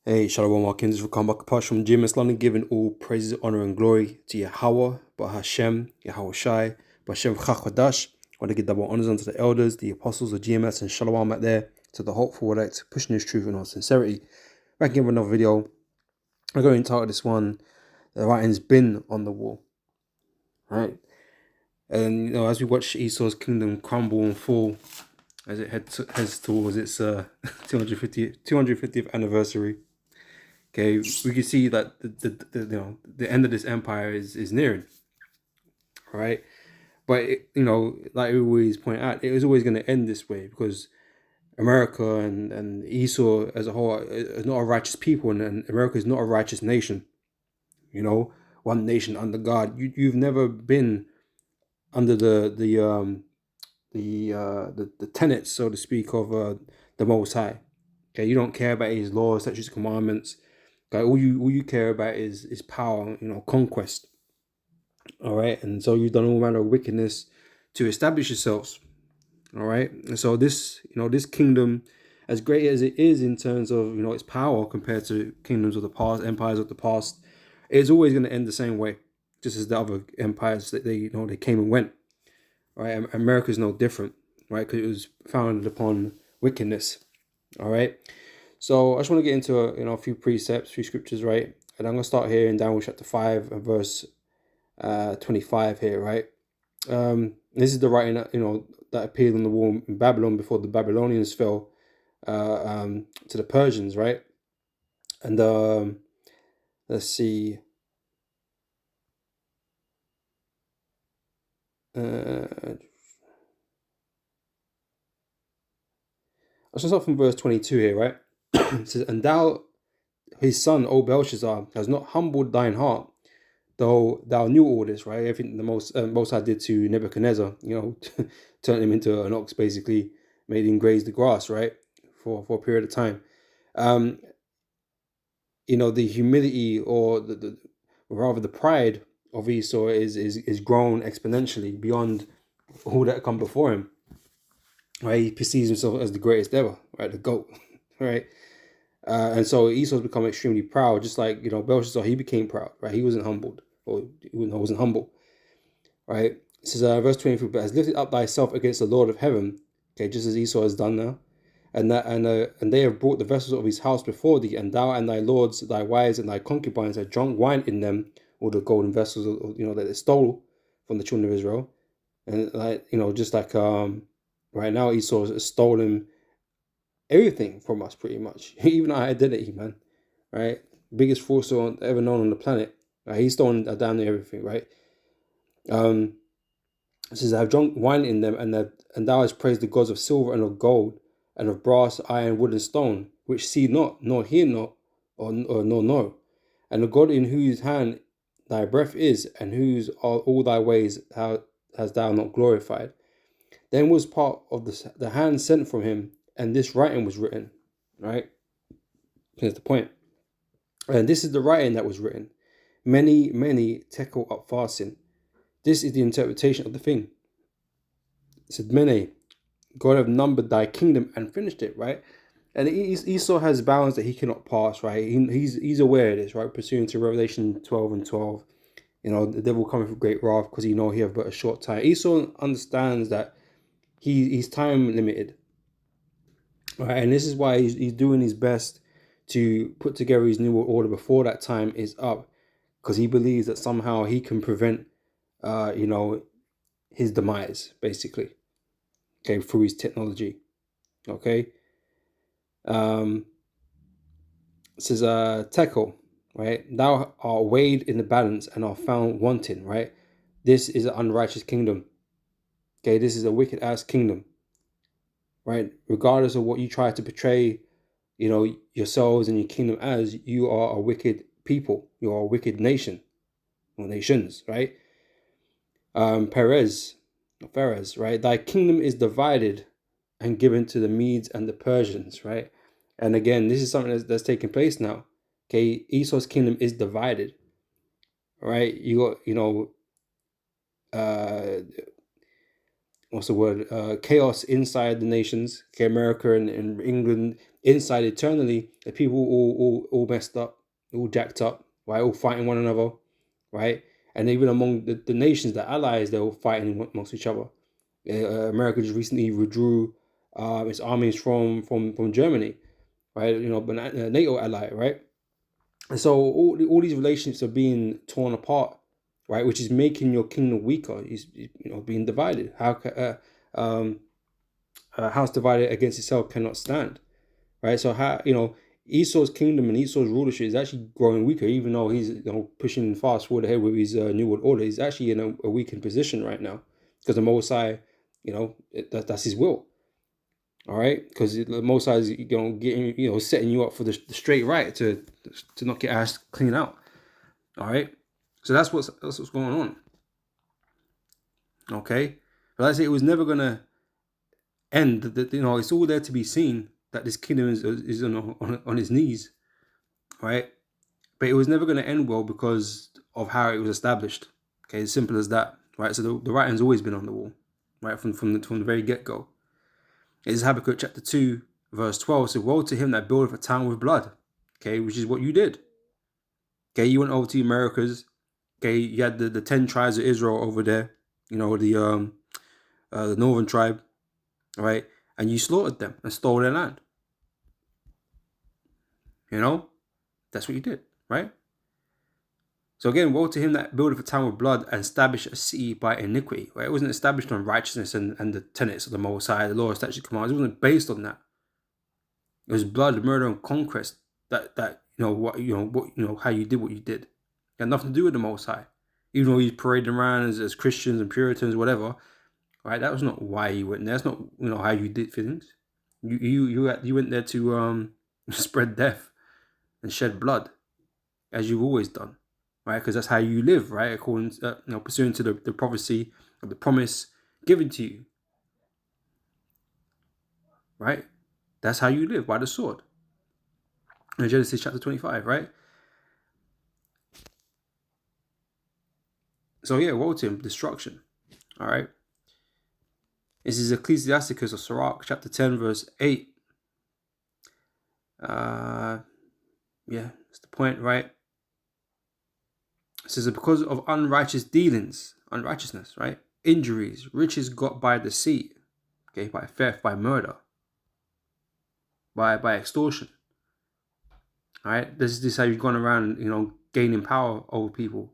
Hey, Shalom Watkins, welcome back. Apart from GMS London, giving all praises, honor, and glory to Yahweh, Bahashem, Yahweh Shai, Bahashem Chakwadash. I want to give double honors unto the elders, the apostles of GMS, and Shalom out there to the hopeful elect, pushing this truth in all sincerity. Back again with another video. I'm going to title this one, The Writing's Been on the Wall. Right? And, as we watch Esau's kingdom crumble and fall, as it heads towards its 250th anniversary. Okay, we can see that the end of this empire is nearing, right? But like we always point out, it was always going to end this way because America and Esau as a whole is not a righteous people, and America is not a righteous nation. One nation under God. You've never been under the tenets, so to speak, of the Most High. Okay, you don't care about His laws, statutes, commandments. Okay, all you care about is power, conquest. All right, and so you've done all manner of wickedness to establish yourselves. All right, and so this kingdom, as great as it is in terms of its power compared to kingdoms of the past, empires of the past, it's always going to end the same way, just as the other empires that they came and went. Right, America is no different, right? Because it was founded upon wickedness. All right. So I just want to get into a few precepts, few scriptures, right? And I'm going to start here in Daniel chapter 5 and verse 25 here, right? This is the writing that appeared on the wall in Babylon before the Babylonians fell to the Persians, right? And let's see. I'll start from verse 22 here, right? It says, "And thou, his son, O Belshazzar, has not humbled thine heart, though thou knew all this," right? Everything the most I did to Nebuchadnezzar, turned him into an ox, basically, made him graze the grass, right, for a period of time. The humility or rather the pride of Esau is grown exponentially beyond all that come before him. Right, he perceives himself as the greatest ever, right, the GOAT, right. And so Esau's become extremely proud, just like Belshazzar. He became proud, right? He wasn't humbled, or wasn't humble, right? This is verse 23. "But has lifted up thyself against the Lord of heaven," okay, just as Esau has done now, "and they have brought the vessels of his house before thee, and thou and thy lords, thy wives and thy concubines have drunk wine in them, all the golden vessels, that they stole from the children of Israel." And just like right now, Esau has stolen everything from us, pretty much, even our identity, man. Right, biggest fraudster ever known on the planet. Right? He's stolen down everything, right? It says, "I have drunk wine in them, and thou hast praised the gods of silver and of gold, and of brass, iron, wood, and stone, which see not, nor hear not, or nor know. And the God in whose hand thy breath is, and whose are all thy ways, how hast thou not glorified? Then was part of the hand sent from him, and this writing was written." Right? Here's the point. And this is the writing that was written. "Many, many tekel up fasting." This is the interpretation of the thing. It said, "Many, God have numbered thy kingdom and finished it," right? And Esau has bounds that he cannot pass, right? He's aware of this, right? Pursuant to Revelation 12 and 12. The devil coming for great wrath because he have but a short time. Esau understands that he's time limited, right? And this is why he's doing his best to put together his new order before that time is up, because he believes that somehow he can prevent, his demise, basically, okay, through his technology, okay. It says, Tekel, right? "Thou art weighed in the balance and are found wanting," right? This is an unrighteous kingdom, okay. This is a wicked ass kingdom, right? Regardless of what you try to portray, yourselves and your kingdom as, you are a wicked people. You are a wicked nation, or nations, right? Perez, right? "Thy kingdom is divided and given to the Medes and the Persians," right? And again, this is something that's taking place now. Okay, Esau's kingdom is divided, right? You got, what's the word? Chaos inside the nations. Okay, America and England, inside eternally, the people all messed up, all jacked up, right? All fighting one another, right? And even among the nations, the allies, they're all fighting amongst each other. America just recently withdrew its armies from Germany, right? But a NATO ally, right? And so all these relationships are being torn apart, right? Which is making your kingdom weaker. Is being divided. House divided against itself cannot stand, right? So Esau's kingdom and Esau's rulership is actually growing weaker, even though he's pushing fast forward ahead with his new world order. He's actually in a weakened position right now because the Most High, that's his will. All right, because the Most High is getting setting you up for the straight right to not get ass clean out. All right, so that's what's going on. Okay, but like I say, it was never gonna end. It's all there to be seen that this kingdom is on his knees, right? But it was never going to end well because of how it was established. Okay, as simple as that, right? So the writing's always been on the wall, right, from the very get-go. It is Habakkuk chapter 2, verse 12. So, woe to him that buildeth a town with blood, okay, which is what you did. Okay, you went over to the Americas. Okay, you had the 10 tribes of Israel over there, the northern tribe, right? And you slaughtered them and stole their land. That's what you did, right? So again, woe to him that buildeth a town with blood and establish a city by iniquity. Right? It wasn't established on righteousness and the tenets of the Most High, the law, statutes, commands. It wasn't based on that. It was blood, murder, and conquest. How you did what you did. It had nothing to do with the Most High. Even though he's parading around as Christians and Puritans, whatever. Right? That was not why you went there. That's not how you did things. You went there to spread death and shed blood, as you've always done. Right, because that's how you live, right? According to, pursuant to the prophecy of the promise given to you, right? That's how you live, by the sword. In Genesis chapter 25, right? So yeah, woe to him, destruction. All right. This is Ecclesiasticus or Sirach, chapter 10, verse 8. Yeah, that's the point, right? It says, because of unrighteousness, right? Injuries, riches got by deceit, okay, by theft, by murder, by extortion. All right, this is how you've gone around, gaining power over people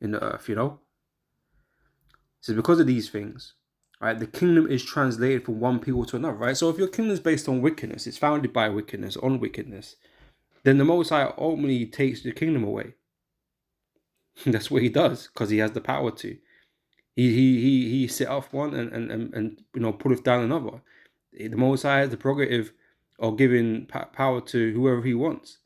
in the earth, So because of these things, right, the kingdom is translated from one people to another, right? So if your kingdom is based on wickedness, it's founded by wickedness, on wickedness, then the Most High ultimately takes the kingdom away. That's what he does, because he has the power to. He set off one and pulleth down another. The Most High has the prerogative of giving power to whoever he wants.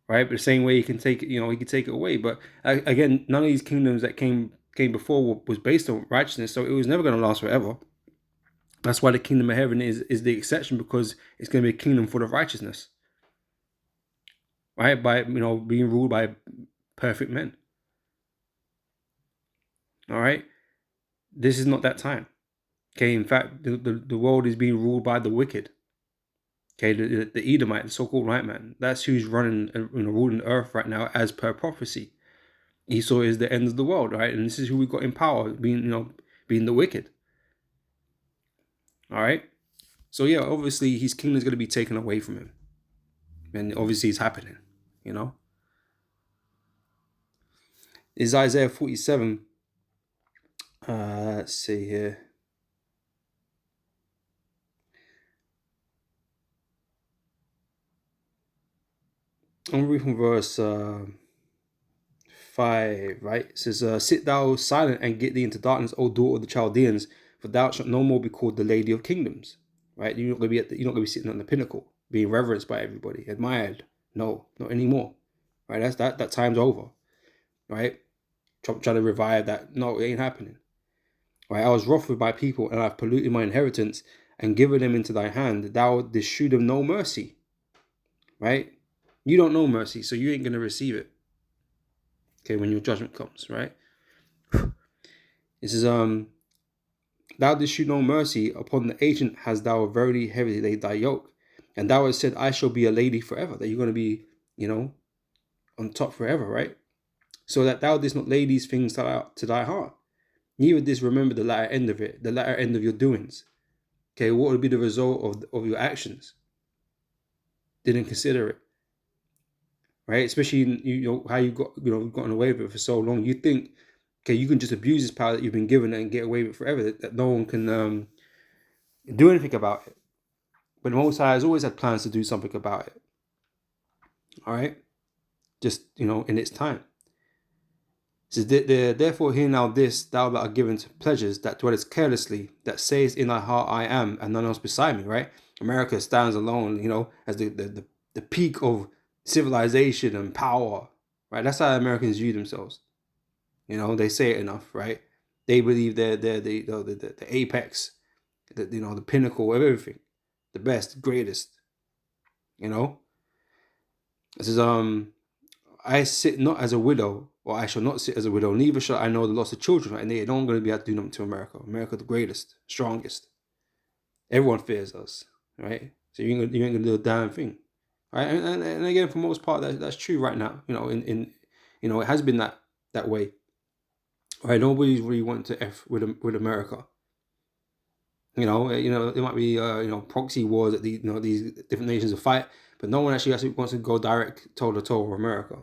Right, but the same way he can take it, he can take it away. But again, none of these kingdoms that came before was based on righteousness, so it was never going to last forever. That's why the kingdom of heaven is the exception, because it's going to be a kingdom full of righteousness. Right, by being ruled by perfect men. All right, this is not that time. Okay, in fact, the world is being ruled by the wicked. Okay, the Edomite, the so-called right man, that's who's running and ruling the earth right now, as per prophecy. Esau is the end of the world, right? And this is who we got in power, being the wicked. All right. So yeah, obviously his kingdom is going to be taken away from him, and obviously it's happening. Is Isaiah 47. Let's see here. I'm reading from verse 5, right? It says, sit thou silent and get thee into darkness, O daughter of the Chaldeans, for thou shalt no more be called the Lady of Kingdoms. Right? You're not going to be sitting on the pinnacle, being reverenced by everybody, admired. No, not anymore. Right? That's that time's over. Right? Trump trying to revive that. No, it ain't happening. Right? I was wroth with my people, and I've polluted my inheritance and given them into thy hand. Thou didst shew them no mercy. Right? You don't know mercy, so you ain't going to receive it. Okay, when your judgment comes, right? It says, thou didst shew no mercy, upon the ancient hast thou verily heavily laid thy yoke. And thou hast said, I shall be a lady forever, that you're going to be, on top forever, right? So that thou didst not lay these things to thy heart, neither didst remember the latter end of it, the latter end of your doings. Okay, what would be the result of your actions? Didn't consider it, right? Especially how you got gotten away with it for so long. You think, okay, you can just abuse this power that you've been given and get away with it forever. That no one can do anything about it. But the Most High has always had plans to do something about it. All right, just in its time. So therefore hear now this, thou that art given to pleasures, that dwellest carelessly, that sayest in thy heart, I am, and none else beside me, right? America stands alone, as the peak of civilization and power, right? That's how Americans view themselves. They say it enough, right? They believe they're the apex, the pinnacle of everything, the best, greatest. This is I sit not as a widow, or I shall not sit as a widow, neither shall I know the loss of children. And they don't going to be able to do nothing to America. America, the greatest, strongest. Everyone fears us, right? So you ain't gonna do a damn thing, right? And again, for most part, that's true right now. It has been that way, right? Nobody's really wanting to f with America. There might be proxy wars that these different nations will fight, but no one actually wants to go direct toe to toe with America.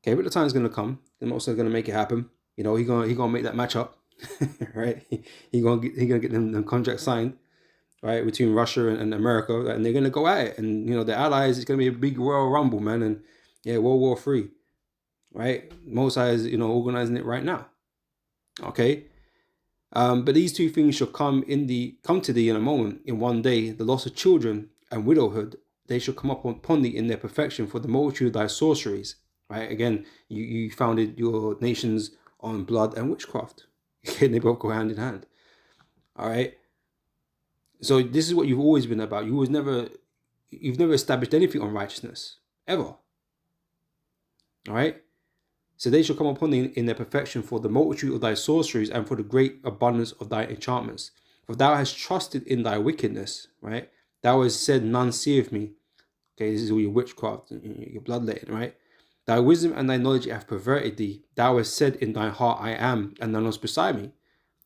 Okay, but the time's gonna come. I'm also gonna make it happen. He gonna make that match up, right? He gonna get them contracts signed, right, between Russia and America, and they're gonna go at it. And their allies, it's gonna be a big Royal Rumble, man, and World War III, right? Mosai is organizing it right now. Okay, but these two things shall come to thee in a moment, in one day, the loss of children and widowhood. They shall come upon thee in their perfection for the multitude of thy sorceries. Right? Again, you founded your nations on blood and witchcraft. They both go hand in hand. All right. So this is what you've always been about. You've never established anything on righteousness ever. All right. So they shall come upon thee in their perfection for the multitude of thy sorceries and for the great abundance of thy enchantments. For thou hast trusted in thy wickedness. Right. Thou hast said, none seeth me. Okay, this is all your witchcraft and your bloodletting, right? Thy wisdom and thy knowledge have perverted thee. Thou hast said in thy heart, I am, and none else beside me.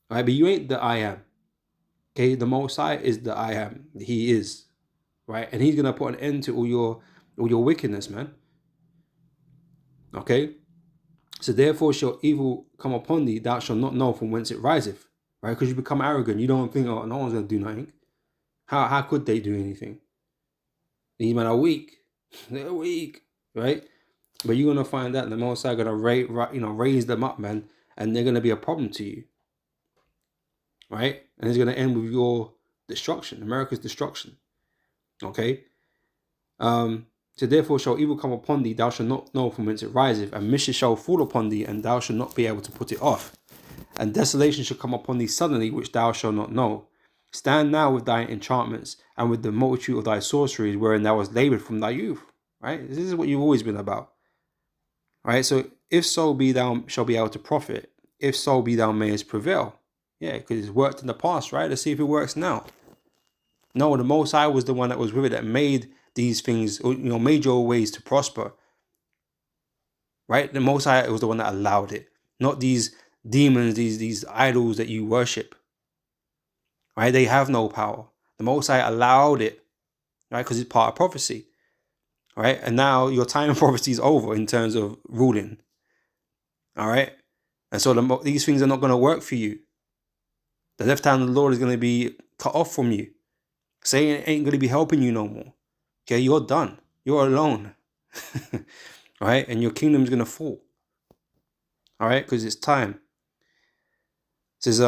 All right, but you ain't the I am. Okay, the Most High is the I am. He is, right? And he's gonna put an end to all your wickedness, man. Okay. So therefore shall evil come upon thee. Thou shalt not know from whence it riseth, right? Because you become arrogant. You don't think, oh, no one's gonna do nothing. How could they do anything? These men are weak. They're weak, right? But you're gonna find that the Most High gonna raise them up, man, and they're gonna be a problem to you, right? And it's gonna end with your destruction, America's destruction. Okay. So therefore shall evil come upon thee, thou shalt not know from whence it riseth, and mischief shall fall upon thee, and thou shalt not be able to put it off. And desolation shall come upon thee suddenly, which thou shalt not know. Stand now with thy enchantments, and with the multitude of thy sorceries, wherein thou hast labored from thy youth. Right? This is what you've always been about. Right? So if so be thou shall be able to profit, if so be thou mayest prevail. Yeah, because it's worked in the past, right? Let's see if it works now. No, the Most High was the one that was with it, that made these things, made your ways to prosper. Right? The Most High was the one that allowed it, not these demons, these idols that you worship. Right? They have no power. The Most High allowed it, right? Because it's part of prophecy. Right? And now your time of prophecy is over in terms of ruling. All right? And so these things are not going to work for you. The left hand of the Lord is going to be cut off from you. Satan ain't going to be helping you no more. Okay? You're done. You're alone. All right? And your kingdom is going to fall. All right? Because it's time. It says,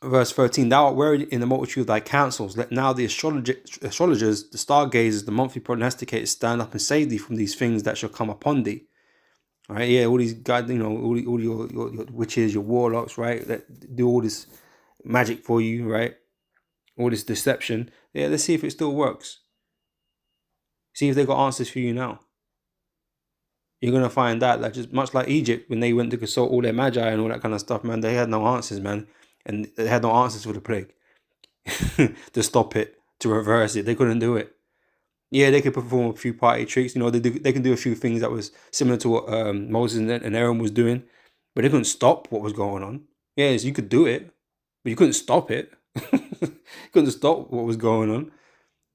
verse 13, thou art wearied in the multitude of thy counsels. Let now the astrologers, the stargazers, the monthly prognosticators stand up and save thee from these things that shall come upon thee. All right, all these guys, all your witches, your warlocks, right, that do all this magic for you, right, all this deception. Yeah, let's see if it still works. See if they got answers for you now. You're gonna find that, like, just much like Egypt when they went to consult all their magi and all that kind of stuff, man, they had no answers, man. And they had no answers for the plague to stop it, to reverse it. They couldn't do it. Yeah, they could perform a few party tricks. They can do a few things that was similar to what Moses and Aaron was doing, but they couldn't stop what was going on. Yes, you could do it, but you couldn't stop it. You couldn't stop what was going on,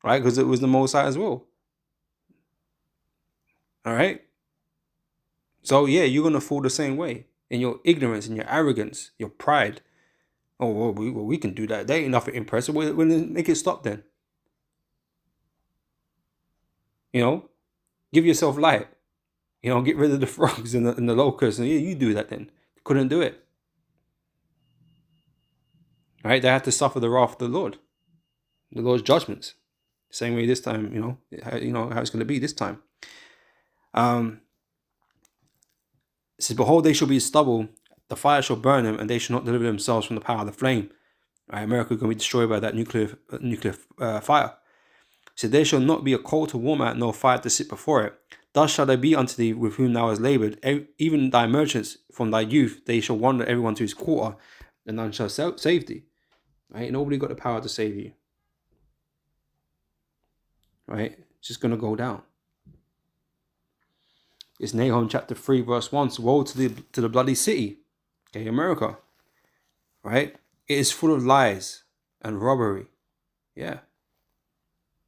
right? Because it was the Most High as well. All right. So yeah, you're gonna fall the same way in your ignorance, in your arrogance, your pride. Oh, well, we can do that. They ain't nothing impressive. We'll make it stop then. Give yourself light. Get rid of the frogs and the locusts. And yeah, you do that then. Couldn't do it. Right? They had to suffer the wrath of the Lord's judgments. Same way this time, how it's going to be this time. It says, behold, they shall be stubble. The fire shall burn them, and they shall not deliver themselves from the power of the flame. Right? America is going to be destroyed by that nuclear fire. So there shall not be a coal to warm at, nor fire to sit before it. Thus shall they be unto thee with whom thou hast labored, even thy merchants from thy youth. They shall wander everyone to his quarter, and none shall save thee. Right? Nobody got the power to save you. Right? It's just going to go down. It's Nahum chapter 3 verse 1. So woe to the bloody city. Okay, America. Right? It is full of lies and robbery. Yeah.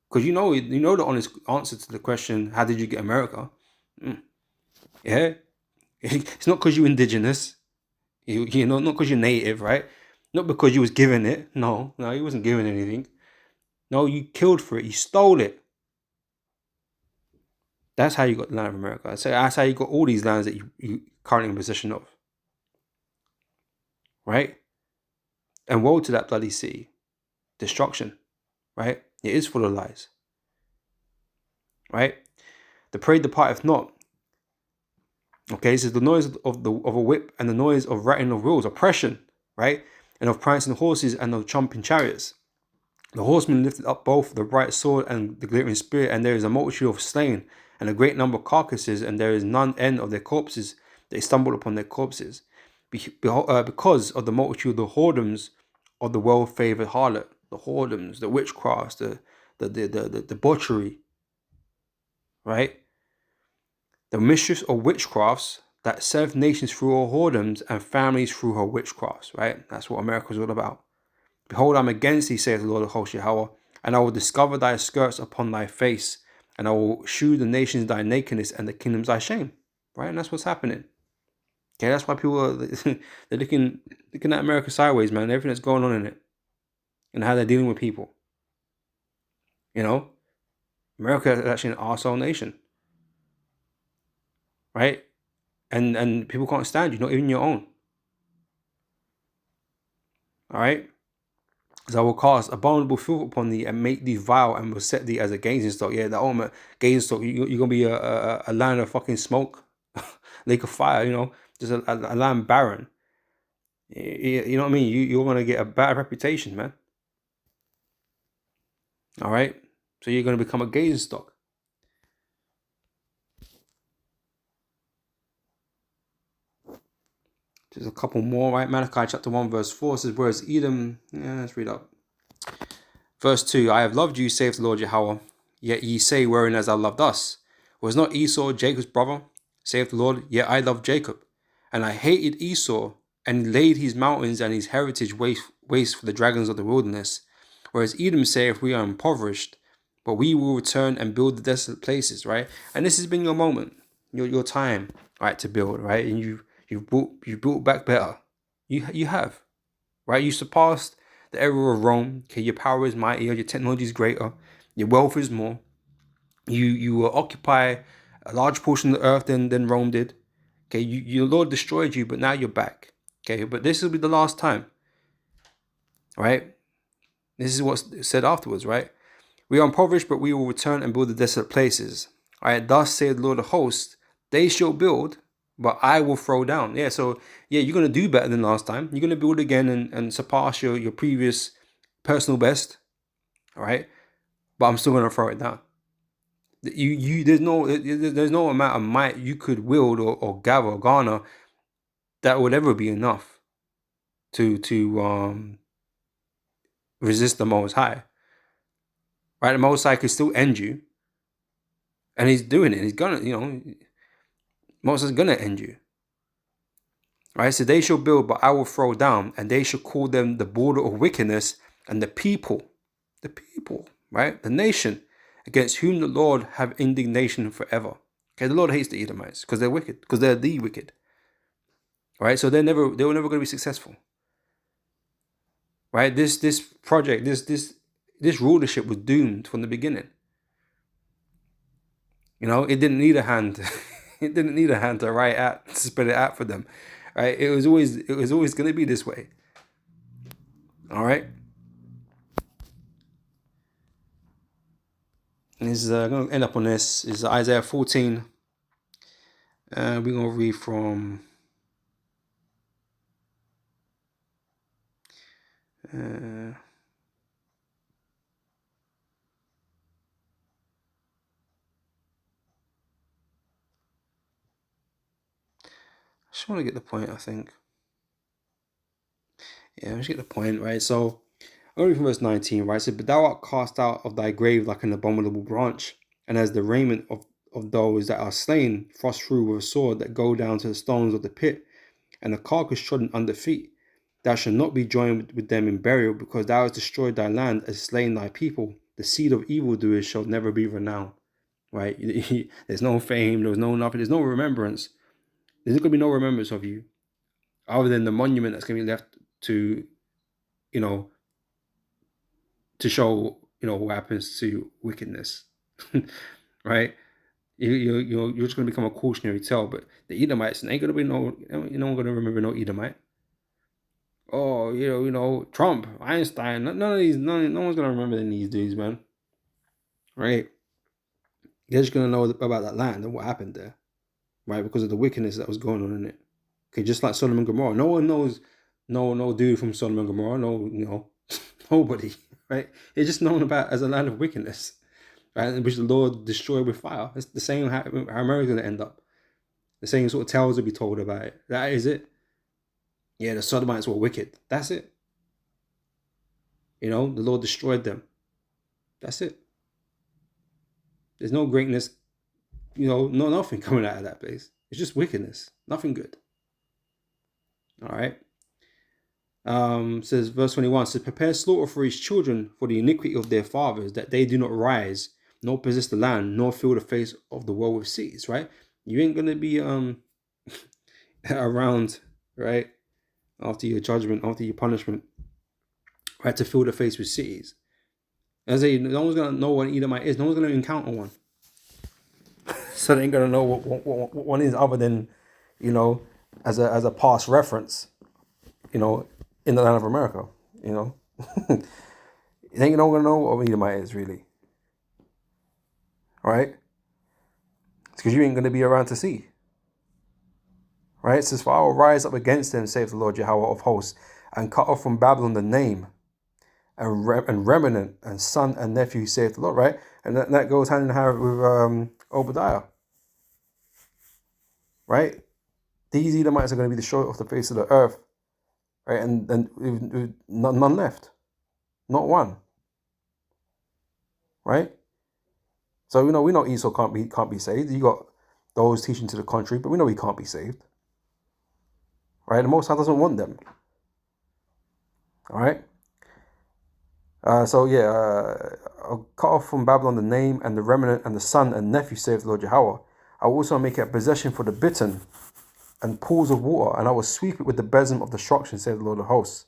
Because you know the honest answer to the question, how did you get America? Yeah. It's not because you're indigenous. Not because you're native, right? Not because you was given it. No, you wasn't given anything. No, you killed for it. You stole it. That's how you got the land of America. So that's how you got all these lands that you currently in possession of. Right? And woe to that bloody city. Destruction. Right? It is full of lies. Right? The prey departeth not. Okay, so the noise of a whip and the noise of rattling of wheels, oppression, right? And of prancing horses and of chomping chariots. The horsemen lifted up both the bright sword and the glittering spear, and there is a multitude of slain, and a great number of carcasses, and there is none end of their corpses. They stumbled upon their corpses. Because of the multitude of the whoredoms of the well-favored harlot, the whoredoms, the witchcrafts, the debauchery, right? The mistress of witchcrafts that served nations through her whoredoms and families through her witchcrafts, right? That's what America is all about. Behold, I'm against thee, saith the Lord of hosts, Yahweh, and I will discover thy skirts upon thy face, and I will shew the nations thy nakedness and the kingdoms thy shame, right? And that's what's happening. Okay, that's why people are they're looking at America sideways, man. Everything that's going on in it, and how they're dealing with people. America is actually an arsehole nation, right? And people can't stand you, not even your own. All right. As I will cast abominable filth upon thee and make thee vile and will set thee as a gazing stock. Yeah, the ultimate gazing stock. You're gonna be a land of fucking smoke, lake of fire. Just a land barren. You know what I mean? You're gonna get a bad reputation, man. All right. So you're gonna become a gazing stock. There's a couple more, right? Malachi chapter 1 verse 4 says, whereas Edom, let's read up. Verse 2, I have loved you, saith the Lord Yahweh, yet ye say, wherein as thou loved us? Was not Esau Jacob's brother, saith the Lord, yet I loved Jacob. And I hated Esau, and laid his mountains and his heritage waste for the dragons of the wilderness. Whereas Edom saith, we are impoverished, but we will return and build the desolate places, right? And this has been your moment, your time, right, to build, right? And you've built back better. You have, right? You surpassed the era of Rome. Okay, your power is mightier, your technology is greater, your wealth is more. You occupy a large portion of the earth than Rome did. Okay, your Lord destroyed you, but now you're back. Okay, but this will be the last time. Right? This is what's said afterwards, right? We are impoverished, but we will return and build the desolate places. All right, thus saith the Lord of hosts, they shall build, but I will throw down. Yeah, so yeah, you're going to do better than last time. You're going to build again and surpass your previous personal best. All right, but I'm still going to throw it down. There's no amount of might you could wield or gather or garner that would ever be enough to resist the Most High. right? The Most High could still end you, and he's doing it. He's gonna, Most High's gonna end you, right? So they shall build, but I will throw down, and they shall call them the border of wickedness, and the people, right? The nation against whom the Lord have indignation forever. Okay, the Lord hates the Edomites because they're wicked, because they're the wicked, right? So they were never going to be successful, right? This project, this rulership was doomed from the beginning. It didn't need a hand. It didn't need a hand to spell it out for them, right? It was always going to be this way. All right. And this is going to end up on this. Is Isaiah 14. We're going to read from. I just want to get the point, I think. Yeah, let's get the point, right? So, only from verse 19, right? So, but thou art cast out of thy grave like an abominable branch, and as the raiment of those that are slain, thrust through with a sword, that go down to the stones of the pit, and the carcass trodden under feet. Thou shalt not be joined with them in burial, because thou hast destroyed thy land, and slain thy people. The seed of evildoers shall never be renowned, right? There's no fame, there's no nothing, there's no remembrance. There's going to be no remembrance of you, other than the monument that's going to be left to, to show, what happens to wickedness, right? You're just going to become a cautionary tale. But the Edomites, ain't going to be no one going to remember no Edomite. Oh, Trump, Einstein, none of these, no one's going to remember any of these dudes, man. Right? They're just going to know about that land and what happened there, right? Because of the wickedness that was going on in it. Okay, just like Sodom and Gomorrah. No one knows, no dude from Sodom and Gomorrah, nobody, right? It's just known about as a land of wickedness, right? Which the Lord destroyed with fire. It's the same how America's going to end up. The same sort of tales will be told about it. That is it. Yeah, the Sodomites were wicked. That's it. The Lord destroyed them. That's it. There's no greatness, nothing coming out of that place. It's just wickedness. Nothing good. All right. Says verse 21, says, prepare slaughter for his children for the iniquity of their fathers, that they do not rise, nor possess the land, nor fill the face of the world with cities, right? You ain't going to be around, right, after your judgment, after your punishment, right, to fill the face with cities. As no one's going to know what an Edomite is. No one's going to encounter one. So they ain't going to know what one is, other than, as a past reference, in the land of America, You ain't no going to know what an Edomite is, really. All right? It's because you ain't going to be around to see. Right? It says, for I will rise up against them, saith the Lord Yahweh of hosts, and cut off from Babylon the name, and remnant, and son and nephew, saith the Lord, right? And that goes hand in hand with Obadiah. Right? These Edomites are going to be destroyed off the face of the earth. Right? And with none left. Not one. Right? So we know Esau can't be saved. You got those teaching to the contrary, but we know he can't be saved. Right? The Most High doesn't want them. All right? I'll cut off from Babylon the name and the remnant and the son and nephew, saith the Lord Yahweh. I will also make it a possession for the bittern and pools of water, and I will sweep it with the besom of destruction, saith the Lord of hosts.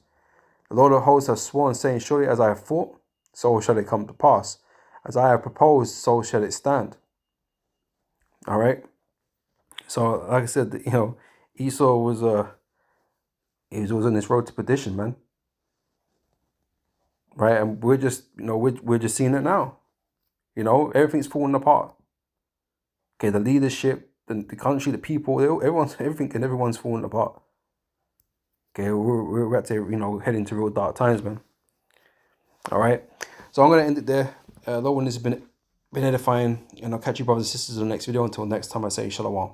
The Lord of hosts has sworn, saying, surely as I have thought, so shall it come to pass. As I have proposed, so shall it stand. All right? So, like I said, Esau was on this road to perdition, man. Right? And we're just, we're just seeing it now. Everything's falling apart. Okay, the leadership, the country, the people, everyone's falling apart. Okay, we're about to, head into real dark times, man. All right. So I'm going to end it there. Lord, this has been edifying, and I'll catch you brothers and sisters in the next video. Until next time, I say shalom.